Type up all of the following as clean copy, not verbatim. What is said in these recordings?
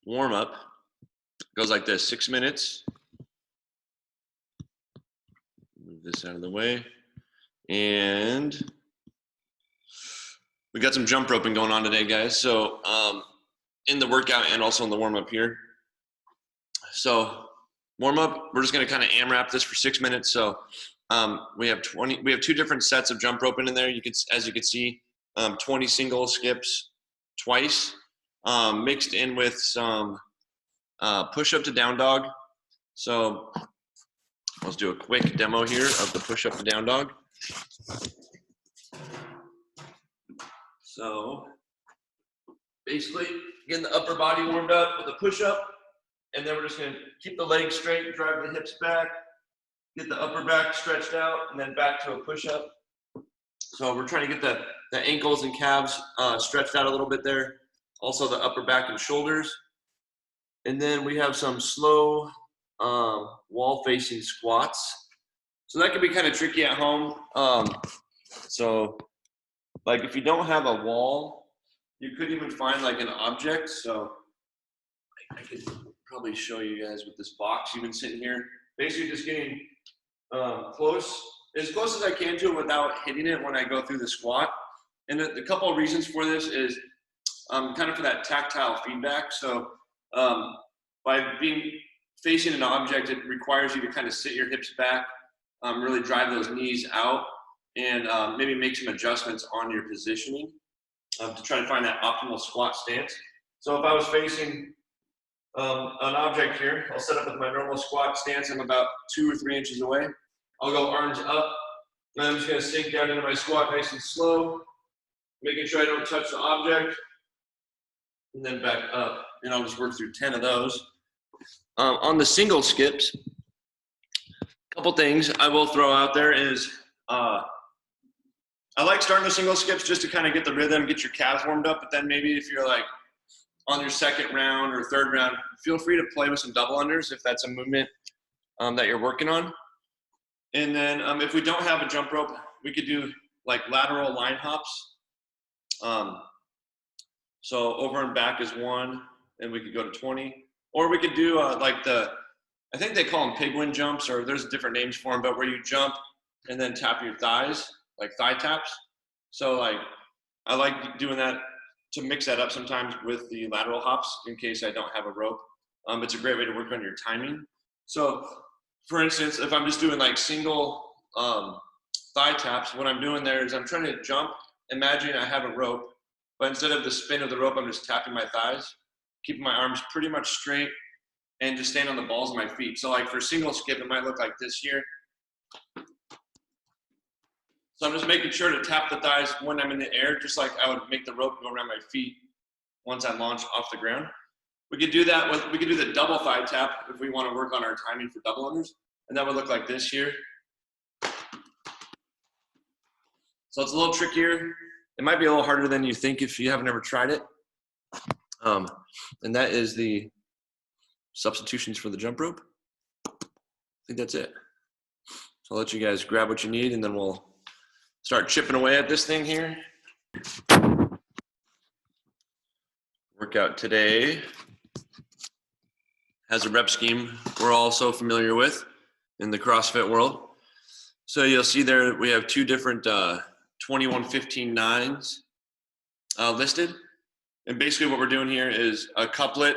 warm up goes like this: 6 minutes. Move this out of the way. And we got some jump roping going on today, guys. So in the workout and also in the warm up here. So warm up, we're just gonna kind of AMRAP this for 6 minutes. So we have 2 different sets of jump roping in there. As you can see, 20 single skips twice, mixed in with some push up to down dog. So let's do a quick demo here of the push up to down dog. So basically getting the upper body warmed up with a push up, and then we're just gonna keep the legs straight, drive the hips back, get the upper back stretched out, and then back to a push up. So we're trying to get the ankles and calves stretched out a little bit there. Also the upper back and shoulders. And then we have some slow wall facing squats. So that can be kind of tricky at home. So like if you don't have a wall, you could even find like an object. So I could probably show you guys with this box, even sitting here, basically just getting as close as I can to it without hitting it when I go through the squat. And the couple of reasons for this is kind of for that tactile feedback. So by being facing an object, it requires you to kind of sit your hips back, really drive those knees out, and maybe make some adjustments on your positioning to try to find that optimal squat stance. So if I was facing an object here, I'll set up with my normal squat stance. I'm about 2 or 3 inches away. I'll go arms up, and I'm just gonna sink down into my squat nice and slow, making sure I don't touch the object, and then back up. And I'll just work through 10 of those. On the single skips, a couple things I will throw out there is, I like starting the single skips just to kind of get the rhythm, get your calves warmed up, but then maybe if you're like on your second round or third round, feel free to play with some double unders if that's a movement that you're working on. And then if we don't have a jump rope, we could do like lateral line hops. So over and back is 1, and we could go to 20. Or we could do like I think they call them pigwin jumps, or there's different names for them, but where you jump and then tap your thighs, like thigh taps. So like, I like doing that to mix that up sometimes with the lateral hops in case I don't have a rope. It's a great way to work on your timing. So for instance, if I'm just doing like single thigh taps, what I'm doing there is I'm trying to jump, imagine I have a rope, but instead of the spin of the rope, I'm just tapping my thighs, keeping my arms pretty much straight, and just stand on the balls of my feet. So like for single skip, it might look like this here. So I'm just making sure to tap the thighs when I'm in the air, just like I would make the rope go around my feet once I launch off the ground. We could do that we could do the double thigh tap if we want to work on our timing for double unders. And that would look like this here. So it's a little trickier. It might be a little harder than you think if you haven't ever tried it. And that is the substitutions for the jump rope. I think that's it. So I'll let you guys grab what you need, and then we'll start chipping away at this thing here. Workout today has a rep scheme we're all so familiar with in the CrossFit world. So you'll see there we have 2 different 21-15-9s listed. And basically what we're doing here is a couplet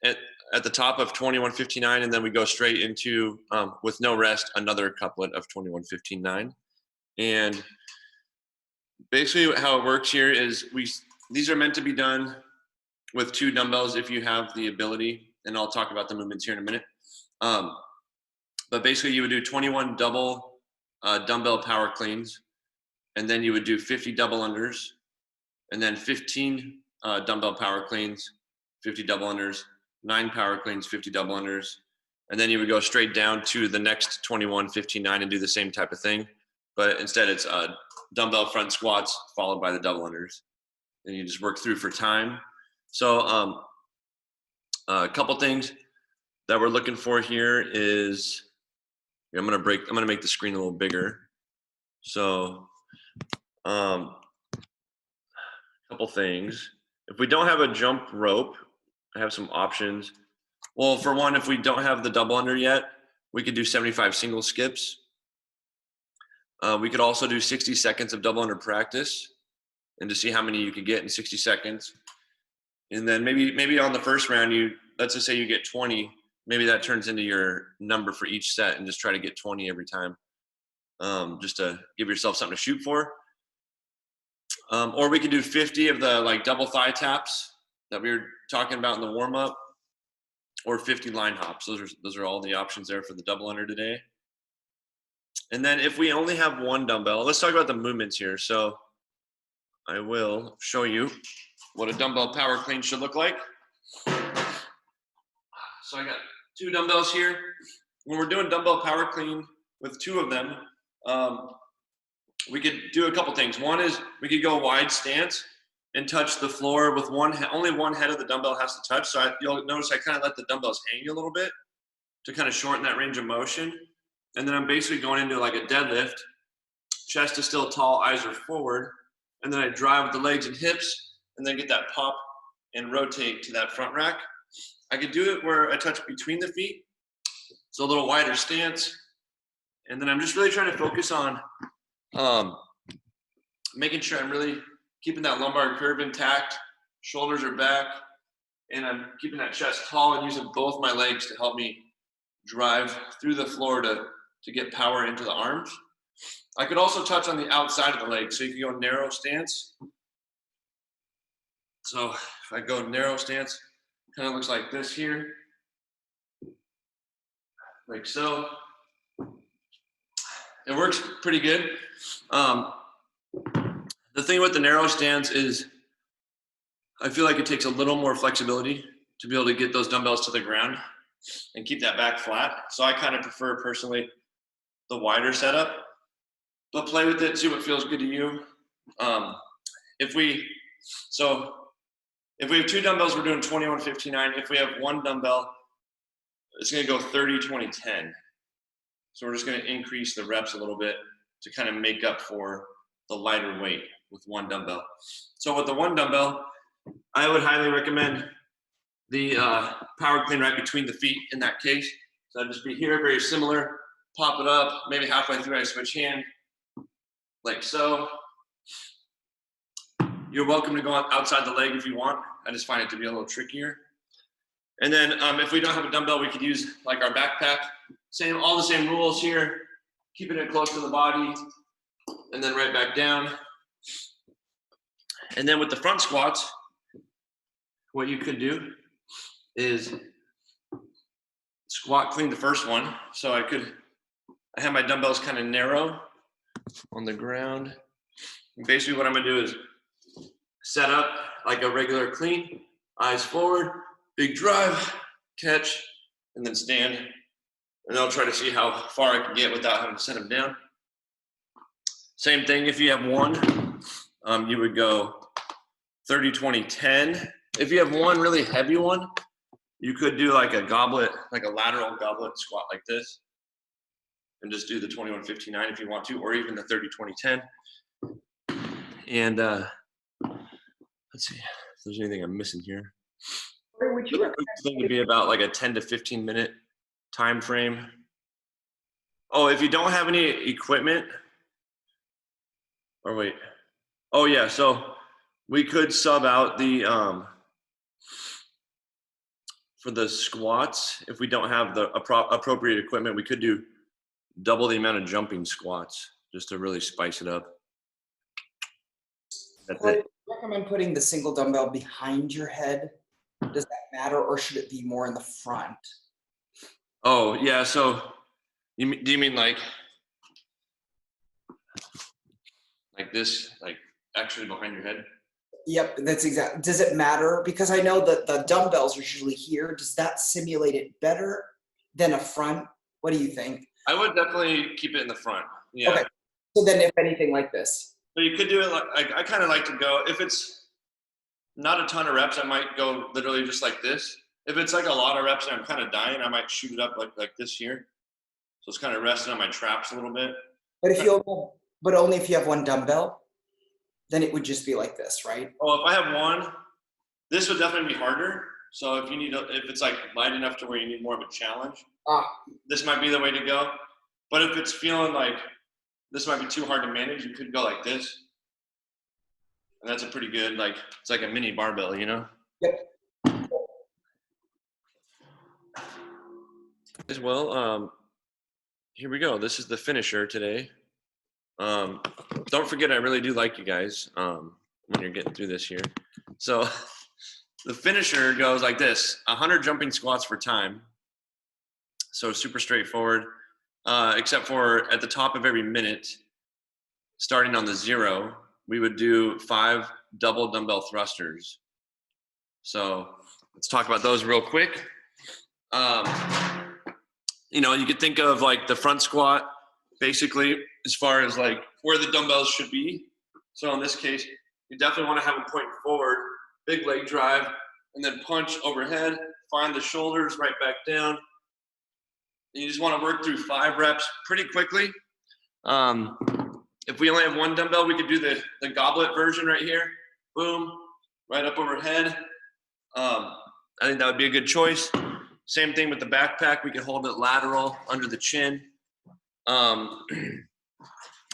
at the top of 21-15-9, and then we go straight into, with no rest, another couplet of 21-15-9. And basically how it works here is these are meant to be done with 2 dumbbells if you have the ability, and I'll talk about the movements here in a minute. But basically you would do 21 double dumbbell power cleans, and then you would do 50 double unders, and then 15 dumbbell power cleans, 50 double unders, 9 power cleans, 50 double unders, and then you would go straight down to the next 21-15-9 and do the same type of thing, but instead it's dumbbell front squats followed by the double unders, and you just work through for time. So a couple things that we're looking for here is, I'm gonna make the screen a little bigger. So a couple things. If we don't have a jump rope, I have some options. Well, for one, if we don't have the double under yet, we could do 75 single skips. We could also do 60 seconds of double under practice and to see how many you could get in 60 seconds. And then maybe on the first round, let's just say you get 20, maybe that turns into your number for each set and just try to get 20 every time, just to give yourself something to shoot for. Or we could do 50 of the like double thigh taps that we were talking about in the warm up, or 50 line hops. Those are all the options there for the double under today. And then if we only have one dumbbell, let's talk about the movements here. So I will show you what a dumbbell power clean should look like. So I got 2 dumbbells here. When we're doing dumbbell power clean with 2 of them, we could do a couple things. One is we could go wide stance and touch the floor with only one head of the dumbbell has to touch. So you'll notice I kind of let the dumbbells hang a little bit to kind of shorten that range of motion. And then I'm basically going into like a deadlift. Chest is still tall, eyes are forward. And then I drive with the legs and hips and then get that pop and rotate to that front rack. I could do it where I touch between the feet. So a little wider stance. And then I'm just really trying to focus on making sure I'm really keeping that lumbar curve intact. Shoulders are back. And I'm keeping that chest tall and using both my legs to help me drive through the floor to get power into the arms. I could also touch on the outside of the leg. So you can go narrow stance. So if I go narrow stance, kind of looks like this here. Like so. It works pretty good. The thing with the narrow stance is I feel like it takes a little more flexibility to be able to get those dumbbells to the ground and keep that back flat. So I kind of prefer personally the wider setup, but play with it, see what feels good to you. If we have 2 dumbbells, we're doing 21, 59. If we have 1 dumbbell, it's gonna go 30, 20, 10. So we're just gonna increase the reps a little bit to kind of make up for the lighter weight with 1 dumbbell. So with the 1 dumbbell, I would highly recommend the power clean right between the feet in that case. So I'd just be here, very similar, pop it up, maybe halfway through I switch hand, like so. You're welcome to go outside the leg if you want. I just find it to be a little trickier. And then if we don't have a dumbbell, we could use like our backpack. All the same rules here, keeping it close to the body, and then right back down. And then with the front squats, what you could do is squat clean the first one. So I have my dumbbells kind of narrow on the ground. And basically what I'm gonna do is set up like a regular clean, eyes forward, big drive, catch, and then stand. And I'll try to see how far I can get without having to set them down. Same thing, if you have 1, you would go 30, 20, 10. If you have 1 really heavy one, you could do like a goblet, like a lateral goblet squat like this. And just do the 21, 59 if you want to, or even the 30, 20, 10. And let's see if there's anything I'm missing here. Where would you think would be about like a 10 to 15 minute time frame. Oh, if you don't have any equipment, or wait. Oh yeah, so we could sub out the for the squats. If we don't have the appropriate equipment, we could do double the amount of jumping squats just to really spice it up. That's it. I recommend putting the single dumbbell behind your head. Does that matter, or should it be more in the front? Oh yeah, so do you mean like this, like actually behind your head? Yep, that's exactly. Does it matter? Because I know that the dumbbells are usually here. Does that simulate it better than a front? What do you think? I would definitely keep it in the front. Yeah. Okay. So then if anything like this. So you could do it like, I kind of like to go, if it's not a ton of reps, I might go literally just like this. If it's like a lot of reps and I'm kind of dying, I might shoot it up like this here. So it's kind of resting on my traps a little bit. But only if you have 1 dumbbell, then it would just be like this, right? Oh, if I have 1, this would definitely be harder. So if you need, if it's like light enough to where you need more of a challenge, Ah, this might be the way to go. But if it's feeling like this might be too hard to manage, you could go like this. And that's a pretty good, like, it's like a mini barbell, you know? yep. As well, here we go. This is the finisher today. Don't forget, I really do like you guys when you're getting through this here. So the finisher goes like this: 100 jumping squats for time. So super straightforward, except for at the top of every minute, starting on the 0, we would do 5 double dumbbell thrusters. So let's talk about those real quick. You know, you could think of like the front squat, basically, as far as like where the dumbbells should be. So in this case, you definitely want to have them pointing forward, big leg drive, and then punch overhead, find the shoulders right back down. And you just want to work through 5 reps pretty quickly. If we only have one dumbbell, we could do the goblet version right here. Boom, right up overhead. I think that would be a good choice. Same thing with the backpack. We could hold it lateral under the chin. Oh,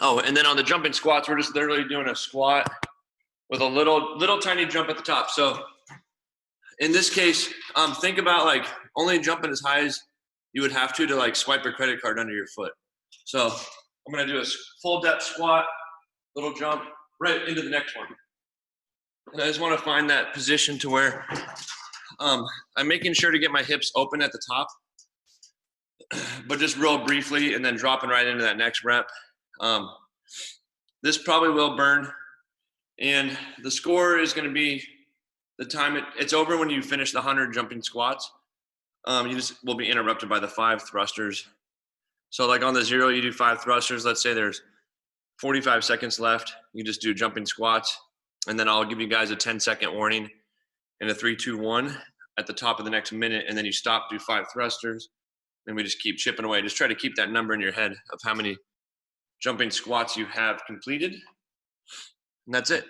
and then on the jumping squats, we're just literally doing a squat with a little tiny jump at the top. So in this case, think about like only jumping as high as you would have to like swipe a credit card under your foot. So I'm gonna do a full depth squat, little jump right into the next one. And I just want to find that position to where I'm making sure to get my hips open at the top, but just real briefly, and then dropping right into that next rep. This probably will burn, and the score is going to be the time it's over when you finish the 100 jumping squats. You just will be interrupted by the 5 thrusters. So like on the 0, you do 5 thrusters. Let's say there's 45 seconds left. You just do jumping squats, and then I'll give you guys a 10-second warning and a 3, 2, 1 at the top of the next minute, and then you stop, do 5 thrusters, and we just keep chipping away. Just try to keep that number in your head of how many jumping squats you have completed, and that's it.